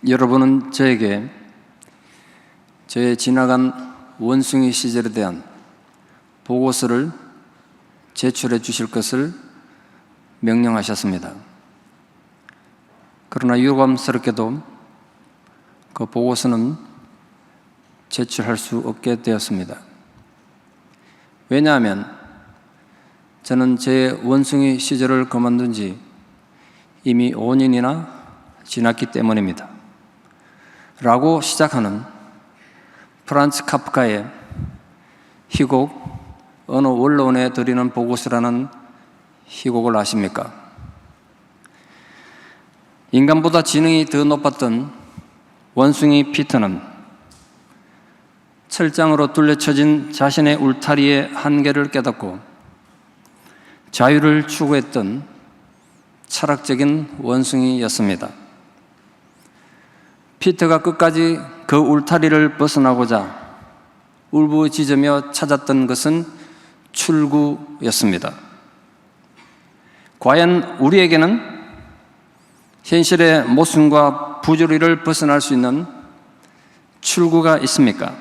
여러분은 저에게 저의 지나간 원숭이 시절에 대한 보고서를 제출해 주실 것을 명령하셨습니다. 그러나 유감스럽게도 그 보고서는 제출할 수 없게 되었습니다. 왜냐하면 저는 제 원숭이 시절을 그만둔 지 이미 5년이나 지났기 때문입니다. 라고 시작하는 프란츠 카프카의 희곡 어느 원로원에 드리는 보고서라는 희곡을 아십니까? 인간보다 지능이 더 높았던 원숭이 피터는 철장으로 둘러쳐진 자신의 울타리의 한계를 깨닫고 자유를 추구했던 철학적인 원숭이였습니다. 피터가 끝까지 그 울타리를 벗어나고자 울부짖으며 찾았던 것은 출구였습니다. 과연 우리에게는 현실의 모순과 부조리를 벗어날 수 있는 출구가 있습니까?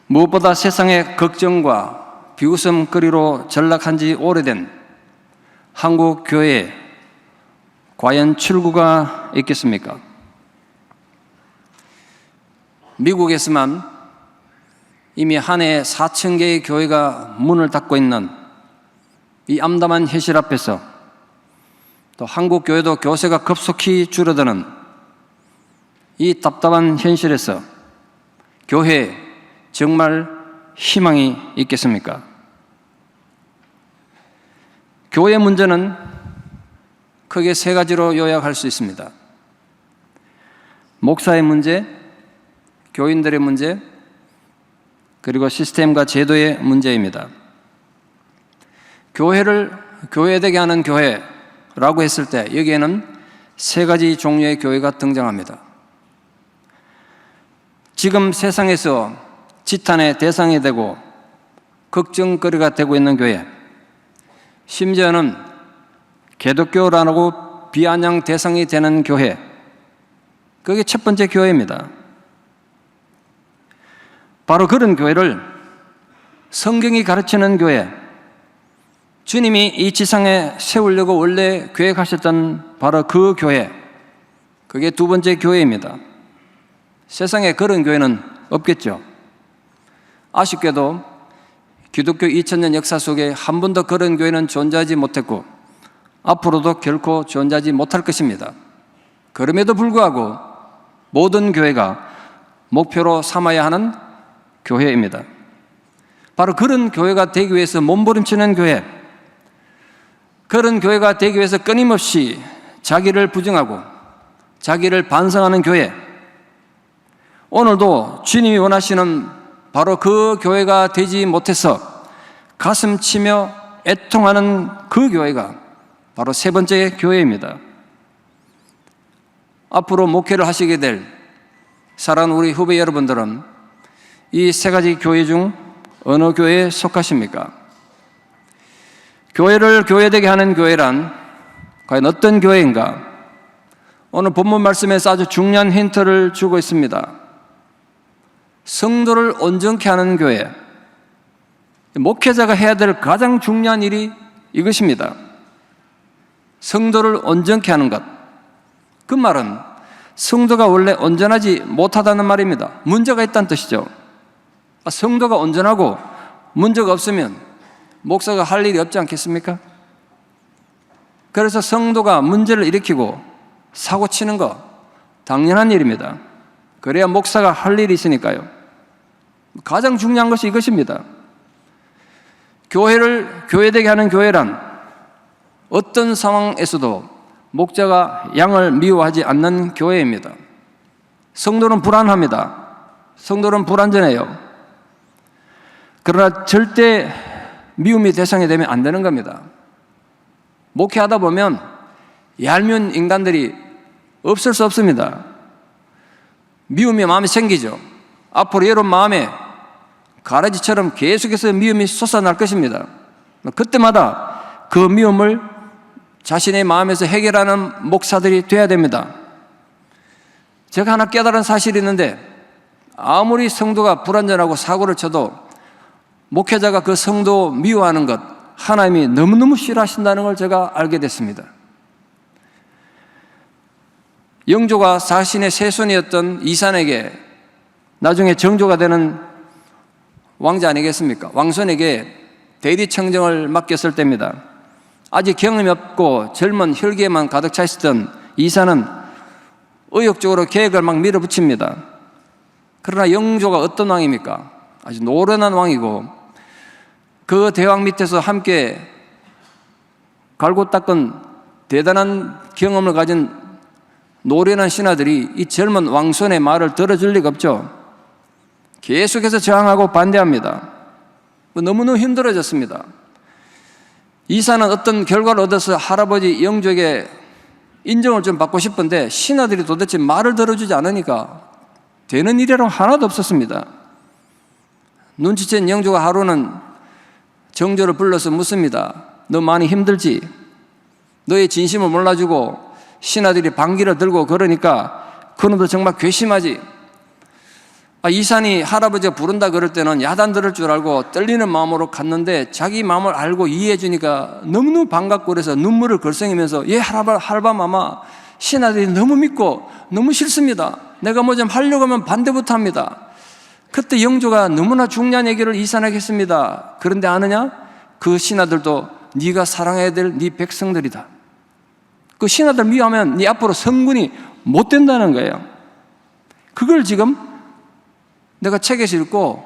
무엇보다 세상의 걱정과 비웃음거리로 전락한 지 오래된 한국 교회에 과연 출구가 있겠습니까? 미국에서만 이미 한 해에 4,000개의 교회가 문을 닫고 있는 이 암담한 현실 앞에서 또 한국 교회도 교세가 급속히 줄어드는 이 답답한 현실에서 교회에 정말 희망이 있겠습니까? 교회 문제는 크게 세 가지로 요약할 수 있습니다. 목사의 문제, 교인들의 문제, 그리고 시스템과 제도의 문제입니다. 교회를 교회되게 하는 교회라고 했을 때 여기에는 세 가지 종류의 교회가 등장합니다. 지금 세상에서 지탄의 대상이 되고 걱정거리가 되고 있는 교회, 심지어는 기독교라고 비아냥 대상이 되는 교회, 그게 첫 번째 교회입니다. 바로 그런 교회를 성경이 가르치는 교회, 주님이 이 지상에 세우려고 원래 계획하셨던 바로 그 교회, 그게 두 번째 교회입니다. 세상에 그런 교회는 없겠죠. 아쉽게도 기독교 2000년 역사 속에 한 번도 그런 교회는 존재하지 못했고 앞으로도 결코 존재하지 못할 것입니다. 그럼에도 불구하고 모든 교회가 목표로 삼아야 하는 교회입니다. 바로 그런 교회가 되기 위해서 몸부림치는 교회, 그런 교회가 되기 위해서 끊임없이 자기를 부정하고 자기를 반성하는 교회, 오늘도 주님이 원하시는 바로 그 교회가 되지 못해서 가슴 치며 애통하는 그 교회가 바로 세 번째 교회입니다. 앞으로 목회를 하시게 될 사랑하는 우리 후배 여러분들은 이 세 가지 교회 중 어느 교회에 속하십니까? 교회를 교회되게 하는 교회란 과연 어떤 교회인가? 오늘 본문 말씀에서 아주 중요한 힌트를 주고 있습니다. 성도를 온전케 하는 교회, 목회자가 해야 될 가장 중요한 일이 이것입니다. 성도를 온전케 하는 것. 그 말은 성도가 원래 온전하지 못하다는 말입니다. 문제가 있다는 뜻이죠. 성도가 온전하고 문제가 없으면 목사가 할 일이 없지 않겠습니까? 그래서 성도가 문제를 일으키고 사고 치는 거 당연한 일입니다. 그래야 목사가 할 일이 있으니까요. 가장 중요한 것이 이것입니다. 교회를 교회되게 하는 교회란 어떤 상황에서도 목자가 양을 미워하지 않는 교회입니다. 성도는 불안합니다. 성도는 불안전해요. 그러나 절대 미움의 대상이 되면 안 되는 겁니다. 목회하다 보면 얄미운 인간들이 없을 수 없습니다. 미움의 마음이 생기죠. 앞으로 여러분 마음에 가라지처럼 계속해서 미움이 솟아날 것입니다. 그때마다 그 미움을 자신의 마음에서 해결하는 목사들이 되어야 됩니다. 제가 하나 깨달은 사실이 있는데, 아무리 성도가 불완전하고 사고를 쳐도 목회자가 그 성도 미워하는 것, 하나님이 너무너무 싫어하신다는 걸 제가 알게 됐습니다. 영조가 자신의 세손이었던 이산에게 나중에 정조가 되는 왕자 아니겠습니까? 왕손에게 대리청정을 맡겼을 때입니다. 아직 경험이 없고 젊은 혈기에만 가득 차 있었던 이산은 의욕적으로 계획을 막 밀어붙입니다. 그러나 영조가 어떤 왕입니까? 아주 노련한 왕이고, 그 대왕 밑에서 함께 갈고 닦은 대단한 경험을 가진 노련한 신하들이 이 젊은 왕손의 말을 들어줄 리가 없죠. 계속해서 저항하고 반대합니다. 너무너무 힘들어졌습니다. 이사는 어떤 결과를 얻어서 할아버지 영조에게 인정을 좀 받고 싶은데 신하들이 도대체 말을 들어주지 않으니까 되는 일이라고 하나도 없었습니다. 눈치챈 영조가 하루는 정조를 불러서 묻습니다. 너 많이 힘들지? 너의 진심을 몰라주고 신하들이 반기를 들고 그러니까 그놈도 정말 괘씸하지? 이산이 할아버지가 부른다 그럴 때는 야단 들을 줄 알고 떨리는 마음으로 갔는데 자기 마음을 알고 이해해 주니까 너무너무 반갑고 그래서 눈물을 글썽이면서 예 할아버마마 신하들이 너무 믿고 너무 싫습니다. 내가 뭐 좀 하려고 하면 반대부터 합니다. 그때 영조가 너무나 중요한 얘기를 이산에게 했습니다. 그런데 아느냐? 그 신하들도 네가 사랑해야 될 네 백성들이다. 그 신하들 미워하면 네 앞으로 성군이 못 된다는 거예요. 그걸 지금 내가 책에서 읽고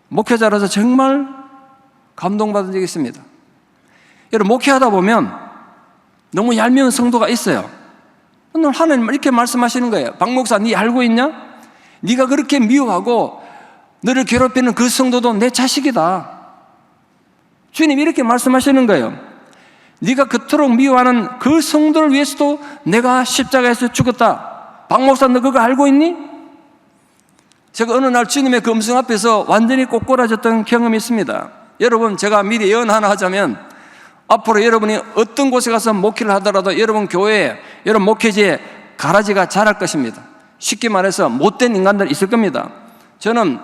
목회자라서 정말 감동받은 적이 있습니다. 여러분, 목회하다 보면 너무 얄미운 성도가 있어요. 오늘 하나님 이렇게 말씀하시는 거예요. 박 목사, 네 알고 있냐? 네가 그렇게 미워하고 너를 괴롭히는 그 성도도 내 자식이다. 주님 이렇게 말씀하시는 거예요. 네가 그토록 미워하는 그 성도를 위해서도 내가 십자가에서 죽었다. 박 목사, 너 그거 알고 있니? 제가 어느 날 주님의 그 음성 앞에서 완전히 꼬꾸라졌던 경험이 있습니다. 여러분, 제가 미리 예언 하나 하자면 앞으로 여러분이 어떤 곳에 가서 목회를 하더라도 여러분 교회에, 여러분 목회지에 가라지가 자랄 것입니다. 쉽게 말해서 못된 인간들 있을 겁니다. 저는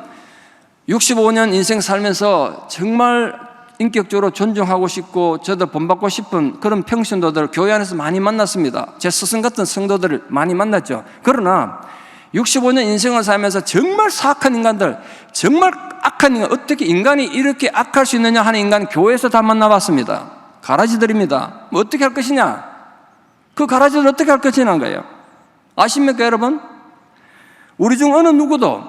65년 인생 살면서 정말 인격적으로 존중하고 싶고 저도 본받고 싶은 그런 평신도들 교회 안에서 많이 만났습니다. 제 스승 같은 성도들을 많이 만났죠. 그러나 65년 인생을 살면서 정말 사악한 인간들, 정말 악한 인간, 어떻게 인간이 이렇게 악할 수 있느냐 하는 인간 교회에서 다 만나봤습니다. 가라지들입니다. 뭐 어떻게 할 것이냐? 그 가라지들 어떻게 할 것이냐는 거예요. 아십니까 여러분? 우리 중 어느 누구도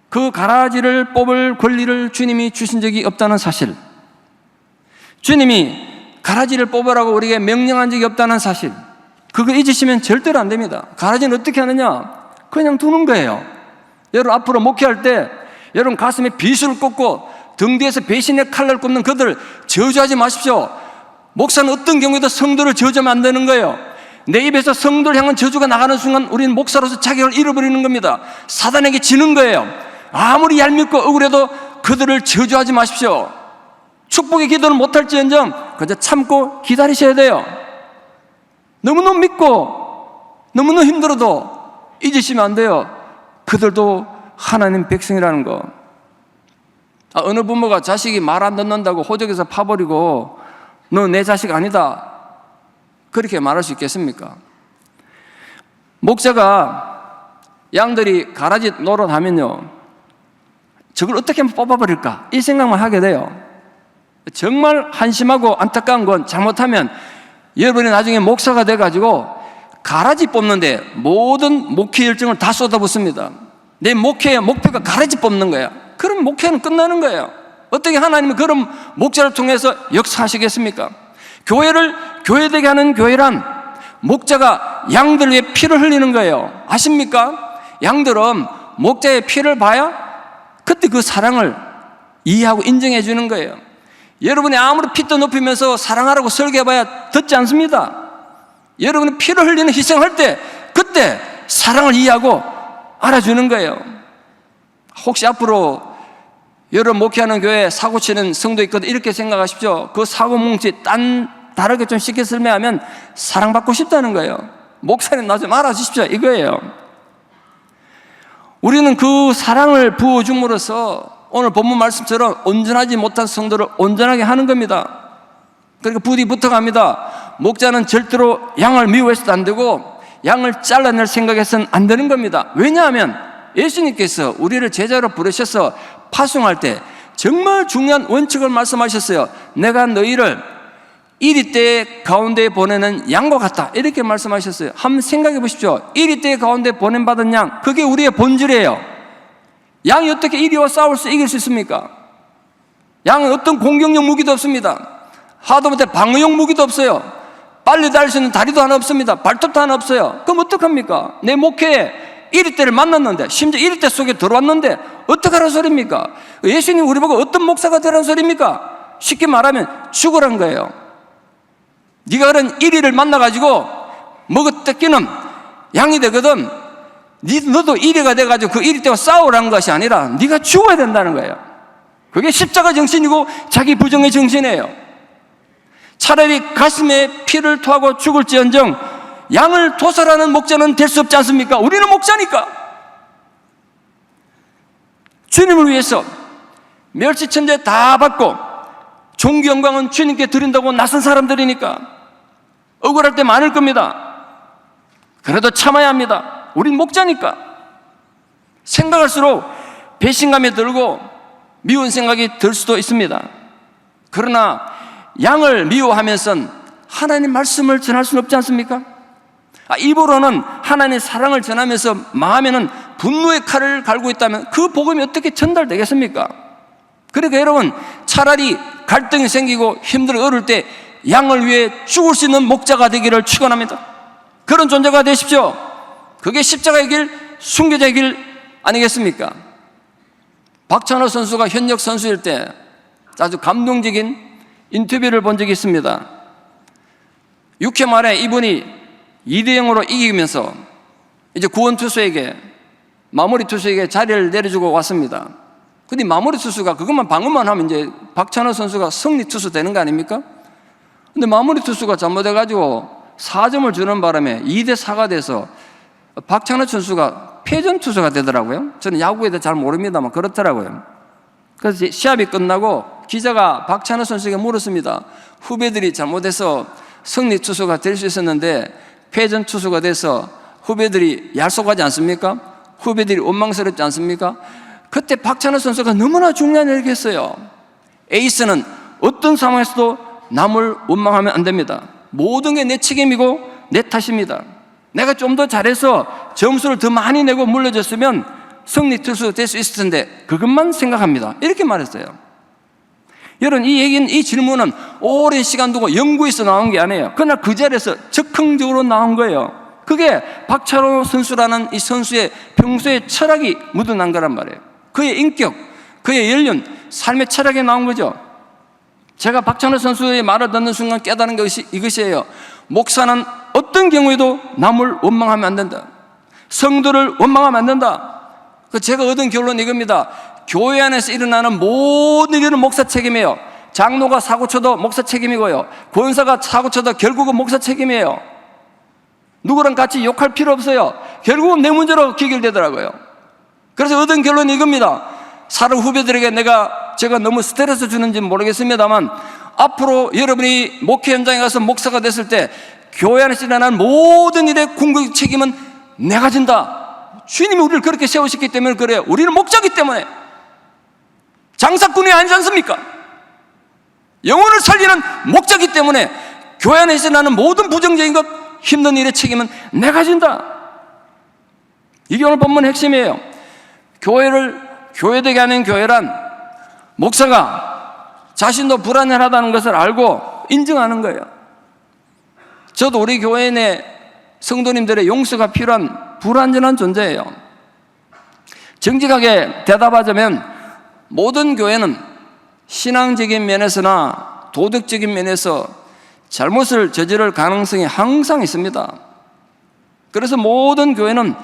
그 가라지를 뽑을 권리를 주님이 주신 적이 없다는 사실, 주님이 가라지를 뽑으라고 우리에게 명령한 적이 없다는 사실, 그거 잊으시면 절대로 안 됩니다. 가라지는 어떻게 하느냐? 그냥 두는 거예요. 여러분 앞으로 목회할 때 여러분 가슴에 비수를 꽂고 등 뒤에서 배신의 칼날 꼽는 그들 저주하지 마십시오. 목사는 어떤 경우에도 성도를 저주하면 안 되는 거예요. 내 입에서 성도를 향한 저주가 나가는 순간 우리는 목사로서 자격을 잃어버리는 겁니다. 사단에게 지는 거예요. 아무리 얄밉고 억울해도 그들을 저주하지 마십시오. 축복의 기도는 못할지언정 그저 참고 기다리셔야 돼요. 너무너무 믿고 너무너무 힘들어도 잊으시면 안 돼요. 그들도 하나님 백성이라는 거. 어느 부모가 자식이 말 안 듣는다고 호적에서 파버리고 너 내 자식 아니다 그렇게 말할 수 있겠습니까? 목자가 양들이 가라지 노릇하면요, 저걸 어떻게 하면 뽑아버릴까 이 생각만 하게 돼요. 정말 한심하고 안타까운 건 잘못하면 여러분이 나중에 목사가 돼가지고 가라지 뽑는데 모든 목회 열정을 다 쏟아붓습니다. 내 목회의 목표가 가라지 뽑는 거야. 그럼 목회는 끝나는 거예요. 어떻게 하나님은 그런 목자를 통해서 역사하시겠습니까? 교회를 교회되게 하는 교회란 목자가 양들 위해 피를 흘리는 거예요. 아십니까? 양들은 목자의 피를 봐야 그때 그 사랑을 이해하고 인정해 주는 거예요. 여러분이 아무리 핏도 높이면서 사랑하라고 설교해봐야 듣지 않습니다. 여러분이 피를 흘리는 희생할 때 그때 사랑을 이해하고 알아주는 거예요. 혹시 앞으로 여러분 목회하는 교회에 사고치는 성도 있거든 이렇게 생각하십시오. 그 사고 뭉치 다르게 좀 쉽게 설명하면 사랑받고 싶다는 거예요. 목사님 나 좀 알아주십시오 이거예요. 우리는 그 사랑을 부어줌으로써 오늘 본문 말씀처럼 온전하지 못한 성도를 온전하게 하는 겁니다. 그러니까 부디 부탁합니다. 목자는 절대로 양을 미워해서도 안 되고 양을 잘라낼 생각해서는 안 되는 겁니다. 왜냐하면 예수님께서 우리를 제자로 부르셔서 파송할 때 정말 중요한 원칙을 말씀하셨어요. 내가 너희를 이리떼 가운데 보내는 양과 같다, 이렇게 말씀하셨어요. 한번 생각해 보십시오. 이리떼 가운데 보냄받은 양, 그게 우리의 본질이에요. 양이 어떻게 이리와 싸울 수 이길 수 있습니까? 양은 어떤 공격용 무기도 없습니다. 하다못해 방어용 무기도 없어요. 빨리 달릴 수 있는 다리도 하나 없습니다. 발톱도 하나 없어요. 그럼 어떡합니까? 내 목회에 이리떼를 만났는데, 심지어 이리떼 속에 들어왔는데 어떡하라는 소리입니까? 예수님 우리 보고 어떤 목사가 되라는 소리입니까? 쉽게 말하면 죽으라는 거예요. 네가 그런 이리를 만나가지고 먹어뜯기는 양이 되거든, 너도 이리가 돼가지고 그 이리떼와 싸우라는 것이 아니라 네가 죽어야 된다는 거예요. 그게 십자가 정신이고 자기 부정의 정신이에요. 차라리 가슴에 피를 토하고 죽을지언정 양을 도살하는 목자는 될 수 없지 않습니까? 우리는 목자니까. 주님을 위해서 멸시천재 다 받고 종기 영광은 주님께 드린다고 나선 사람들이니까 억울할 때 많을 겁니다. 그래도 참아야 합니다. 우린 목자니까. 생각할수록 배신감이 들고 미운 생각이 들 수도 있습니다. 그러나 양을 미워하면서는 하나님 말씀을 전할 수는 없지 않습니까? 입으로는 하나님의 사랑을 전하면서 마음에는 분노의 칼을 갈고 있다면 그 복음이 어떻게 전달되겠습니까? 그러니까 여러분, 차라리 갈등이 생기고 힘들어 어릴 때 양을 위해 죽을 수 있는 목자가 되기를 축원합니다. 그런 존재가 되십시오. 그게 십자가의 길, 순교자의 길 아니겠습니까? 박찬호 선수가 현역 선수일 때 아주 감동적인 인터뷰를 본 적이 있습니다. 6회 말에 이분이 2대0으로 이기면서 이제 구원 투수에게, 마무리 투수에게 자리를 내려주고 왔습니다. 근데 마무리 투수가 그것만 방어만 하면 이제 박찬호 선수가 승리 투수 되는 거 아닙니까? 근데 마무리 투수가 잘못해가지고 4점을 주는 바람에 2대4가 돼서 박찬호 선수가 패전 투수가 되더라고요. 저는 야구에 대해 잘 모릅니다만 그렇더라고요. 그래서 시합이 끝나고 기자가 박찬호 선수에게 물었습니다. 후배들이 잘못해서 승리 투수가 될 수 있었는데 패전 투수가 돼서 후배들이 야속하지 않습니까? 후배들이 원망스럽지 않습니까? 그때 박찬호 선수가 너무나 중요한 얘기를 했어요. 에이스는 어떤 상황에서도 남을 원망하면 안 됩니다. 모든 게 내 책임이고 내 탓입니다. 내가 좀 더 잘해서 점수를 더 많이 내고 물려줬으면 승리 투수 될 수 있을 텐데 그것만 생각합니다. 이렇게 말했어요. 여러분, 이 얘기는, 이 질문은 오랜 시간 두고 연구에서 나온 게 아니에요. 그러나 그 자리에서 즉흥적으로 나온 거예요. 그게 박찬호 선수라는 이 선수의 평소의 철학이 묻어난 거란 말이에요. 그의 인격, 그의 연륜, 삶의 철학에 나온 거죠. 제가 박찬호 선수의 말을 듣는 순간 깨달은 것이 이것이에요. 목사는 어떤 경우에도 남을 원망하면 안 된다. 성도를 원망하면 안 된다. 제가 얻은 결론은 이겁니다. 교회 안에서 일어나는 모든 일은 목사 책임이에요. 장로가 사고쳐도 목사 책임이고요. 권사가 사고쳐도 결국은 목사 책임이에요. 누구랑 같이 욕할 필요 없어요. 결국은 내 문제로 귀결되더라고요. 그래서 얻은 결론이 이겁니다. 사람 후배들에게 제가 너무 스트레스 주는지는 모르겠습니다만 앞으로 여러분이 목회 현장에 가서 목사가 됐을 때 교회 안에서 일어나는 모든 일의 궁극 책임은 내가 진다. 주님이 우리를 그렇게 세우셨기 때문에 그래요. 우리는 목자기 때문에. 장사꾼이 아니지 않습니까? 영혼을 살리는 목자기 때문에 교회 안에서 나는 모든 부정적인 것, 힘든 일의 책임은 내가 진다. 이게 오늘 본문의 핵심이에요. 교회를 교회되게 하는 교회란 목사가 자신도 불완전하다는 것을 알고 인정하는 거예요. 저도 우리 교회 내 성도님들의 용서가 필요한 불완전한 존재예요. 정직하게 대답하자면 모든 교회는 신앙적인 면에서나 도덕적인 면에서 잘못을 저지를 가능성이 항상 있습니다. 그래서 모든 교회는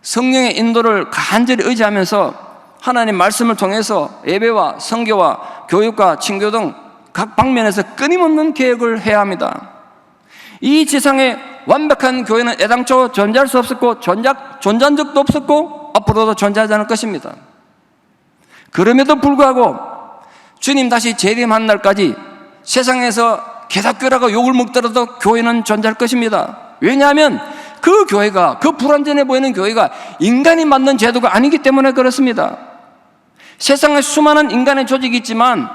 성령의 인도를 간절히 의지하면서 하나님 말씀을 통해서 예배와 선교와 교육과 친교 등 각 방면에서 끊임없는 계획을 해야 합니다. 이 지상에 완벽한 교회는 애당초 존재할 수 없었고 존재한 적도 없었고 앞으로도 존재하지 않을 것입니다. 그럼에도 불구하고 주님 다시 재림한 날까지 세상에서 개닭교라고 욕을 먹더라도 교회는 존재할 것입니다. 왜냐하면 그 교회가, 그 불완전해 보이는 교회가 인간이 만든 제도가 아니기 때문에 그렇습니다. 세상에 수많은 인간의 조직이 있지만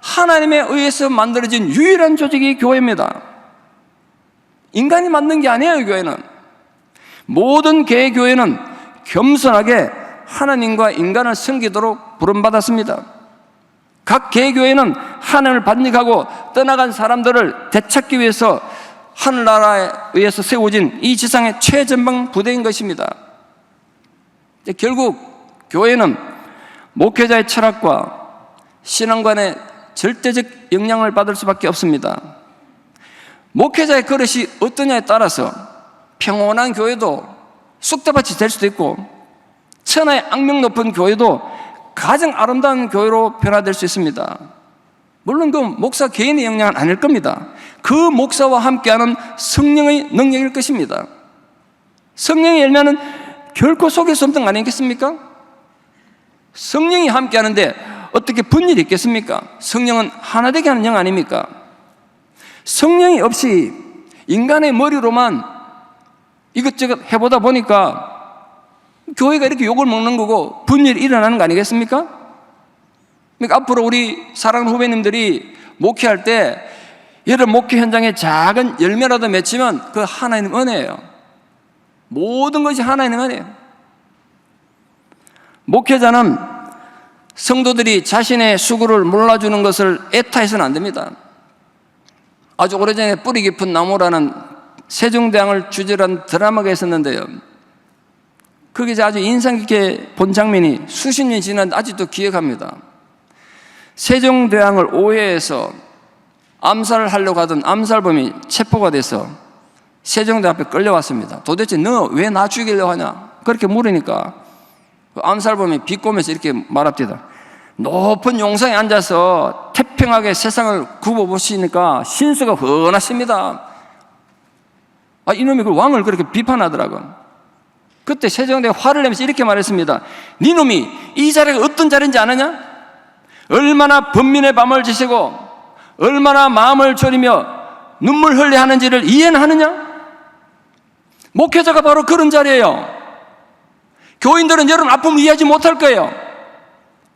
하나님에 의해서 만들어진 유일한 조직이 교회입니다. 인간이 만든 게 아니에요. 교회는, 모든 개의 교회는 겸손하게 하나님과 인간을 섬기도록 부름받았습니다. 각 개교회는 하나님을 반직하고 떠나간 사람들을 되찾기 위해서 하늘나라에 의해서 세워진 이 지상의 최전방 부대인 것입니다. 결국 교회는 목회자의 철학과 신앙관의 절대적 영향을 받을 수밖에 없습니다. 목회자의 그릇이 어떠냐에 따라서 평온한 교회도 쑥대밭이 될 수도 있고, 천하의 악명 높은 교회도 가장 아름다운 교회로 변화될 수 있습니다. 물론 그 목사 개인의 역량은 아닐 겁니다. 그 목사와 함께하는 성령의 능력일 것입니다. 성령의 열매는 결코 속일 수 없는 거 아니겠습니까? 성령이 함께하는데 어떻게 분열이 있겠습니까? 성령은 하나 되게 하는 영 아닙니까? 성령이 없이 인간의 머리로만 이것저것 해보다 보니까 교회가 이렇게 욕을 먹는 거고 분열이 일어나는 거 아니겠습니까? 그러니까 앞으로 우리 사랑하는 후배님들이 목회할 때 여러 목회 현장에 작은 열매라도 맺히면 그 하나님 은혜예요. 모든 것이 하나님 은혜예요. 목회자는 성도들이 자신의 수고를 몰라주는 것을 애타해서는 안 됩니다. 아주 오래전에 뿌리 깊은 나무라는 세종대왕을 주제로 한 드라마가 있었는데요, 그게 아주 인상 깊게 본 장면이 수십 년이 지났는데 아직도 기억합니다. 세종대왕을 오해해서 암살을 하려고 하던 암살범이 체포가 돼서 세종대왕 앞에 끌려왔습니다. 도대체 너 왜 나 죽이려고 하냐? 그렇게 물으니까 그 암살범이 비꼬면서 이렇게 말합니다. 높은 용상에 앉아서 태평하게 세상을 굽어보시니까 신수가 훤하십니다. 이놈이 그 왕을 그렇게 비판하더라고요. 그때 세종대왕이 화를 내면서 이렇게 말했습니다. 네 놈이 이 자리가 어떤 자리인지 아느냐? 얼마나 번민의 밤을 지새고 얼마나 마음을 졸이며 눈물 흘려 하는지를 이해는 하느냐? 목회자가 바로 그런 자리예요. 교인들은 여러분 아픔을 이해하지 못할 거예요.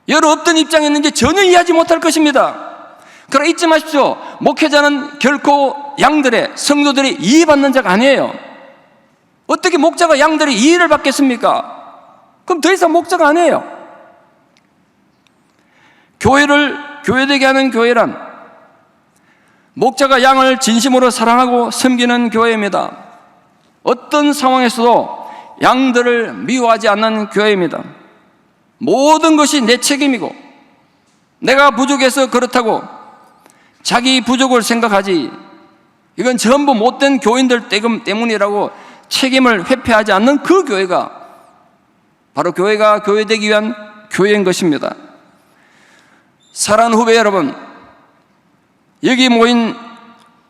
여러분 어떤 입장에 있는지 전혀 이해하지 못할 것입니다. 그러나 잊지 마십시오. 목회자는 결코 양들의, 성도들이 이해받는 자가 아니에요. 어떻게 목자가 양들이 이해를 받겠습니까? 그럼 더 이상 목자가 아니에요. 교회를 교회되게 하는 교회란 목자가 양을 진심으로 사랑하고 섬기는 교회입니다. 어떤 상황에서도 양들을 미워하지 않는 교회입니다. 모든 것이 내 책임이고 내가 부족해서 그렇다고 자기 부족을 생각하지, 이건 전부 못된 교인들 때문이라고 책임을 회피하지 않는 그 교회가 바로 교회가 교회되기 위한 교회인 것입니다. 사랑하는 후배 여러분, 여기 모인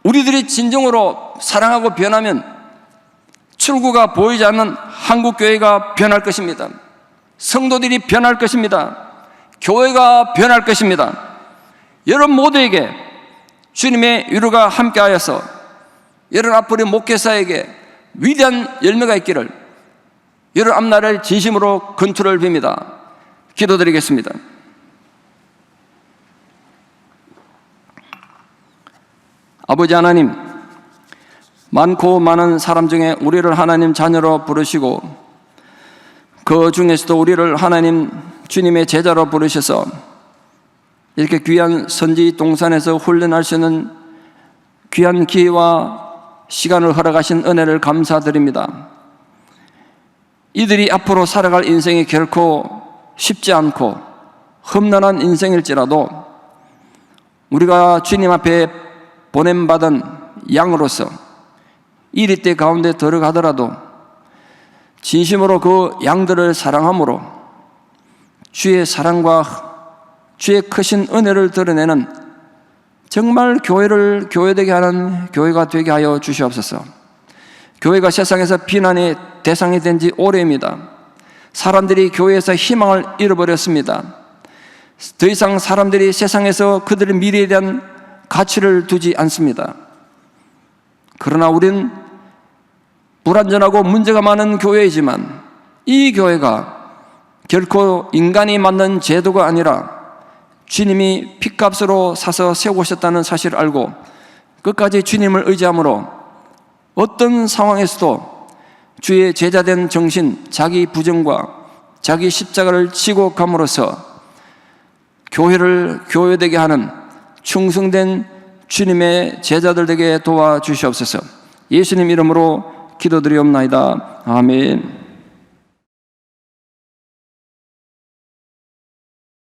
우리들이 진정으로 사랑하고 변하면 출구가 보이지 않는 한국교회가 변할 것입니다. 성도들이 변할 것입니다. 교회가 변할 것입니다. 여러분 모두에게 주님의 위로가 함께하여서 여러분 앞으로 목회사에게 위대한 열매가 있기를 여러분 앞날을 진심으로 건투를 빕니다. 기도드리겠습니다. 아버지 하나님, 많고 많은 사람 중에 우리를 하나님 자녀로 부르시고 그 중에서도 우리를 하나님 주님의 제자로 부르셔서 이렇게 귀한 선지 동산에서 훈련할 수 있는 귀한 기회와 시간을 허락하신 은혜를 감사드립니다. 이들이 앞으로 살아갈 인생이 결코 쉽지 않고 험난한 인생일지라도 우리가 주님 앞에 보냄받은 양으로서 이리때 가운데 들어가더라도 진심으로 그 양들을 사랑함으로 주의 사랑과 주의 크신 은혜를 드러내는 정말 교회를 교회되게 하는 교회가 되게 하여 주시옵소서. 교회가 세상에서 비난의 대상이 된 지 오래입니다. 사람들이 교회에서 희망을 잃어버렸습니다. 더 이상 사람들이 세상에서 그들의 미래에 대한 가치를 두지 않습니다. 그러나 우린 불완전하고 문제가 많은 교회이지만 이 교회가 결코 인간이 만든 제도가 아니라 주님이 핏값으로 사서 세우셨다는 사실을 알고 끝까지 주님을 의지함으로 어떤 상황에서도 주의 제자된 정신, 자기 부정과 자기 십자가를 지고 감으로써 교회를 교회되게 하는 충성된 주님의 제자들 되게 도와주시옵소서. 예수님 이름으로 기도드리옵나이다. 아멘.